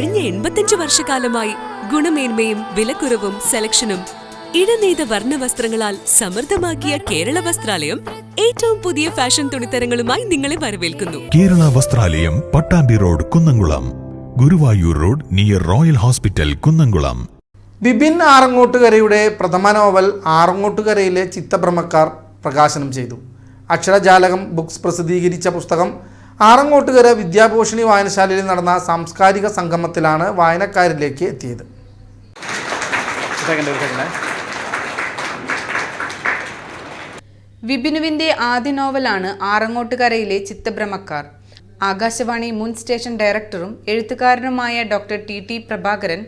കഴിഞ്ഞ 85 വർഷക്കാലമായി ഗുണമേന്മയും വിലക്കുറവും സെലക്ഷനും ഇടനെയ്ത വർണ്ണവസ്ത്രങ്ങളാൽ സമൃദ്ധമാക്കിയ കേരള വസ്ത്രാലയം ഏറ്റവും പുതിയ ഫാഷൻ തുണിത്തരങ്ങളുമായി നിങ്ങളെ വരവേൽക്കുന്നു. Kerala Vastralayam, Pattambi road, Kunnamkulam. Guruvayur road near royal hospital, Kunnamkulam. Vipin ആറങ്ങോട്ടുകരയുടെ പ്രഥമ നോവൽ ആറങ്ങോട്ടുകരയിലെ ചിത്തഭ്രമക്കാർ പ്രകാശനം ചെയ്തു. അക്ഷരജാലകം ബുക്സ് പ്രസിദ്ധീകരിച്ച പുസ്തകം ആറങ്ങോട്ടുകര വിദ്യാഭൂഷണി വായനശാലയിൽ നടന്ന സാംസ്കാരിക സംഗമത്തിലാണ് വായനക്കാരിലേക്ക് എത്തിയത്. വിപിനുവിന്റെ ആദ്യ നോവലാണ് ആറങ്ങോട്ടുകരയിലെ ചിത്തഭ്രമക്കാർ. ആകാശവാണി മുൻ സ്റ്റേഷൻ ഡയറക്ടറും എഴുത്തുകാരനുമായ ഡോക്ടർ ടി പ്രഭാകരൻ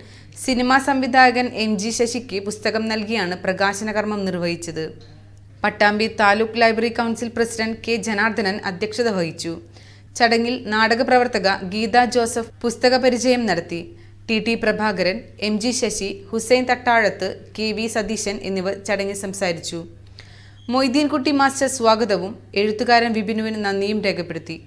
സിനിമാ സംവിധായകൻ MG ശശിക്ക് പുസ്തകം നൽകിയാണ് പ്രകാശന കർമ്മം നിർവഹിച്ചത്. Pattambi taluk library council president K Janardhanan അധ്യക്ഷത വഹിച്ചു. ചടങ്ങിൽ നാടക പ്രവർത്തക ഗീത ജോസഫ് പുസ്തക പരിചയം നടത്തി. T Prabhakaran, MG Sasi, Hussain Thattazhath, KV Satheesan എന്നിവർ ചടങ്ങിൽ സംസാരിച്ചു. മൊയ്തീൻകുട്ടി മാസ്റ്റർ സ്വാഗതവും എഴുത്തുകാരൻ വിപിനുവിന് നന്ദിയും രേഖപ്പെടുത്തി.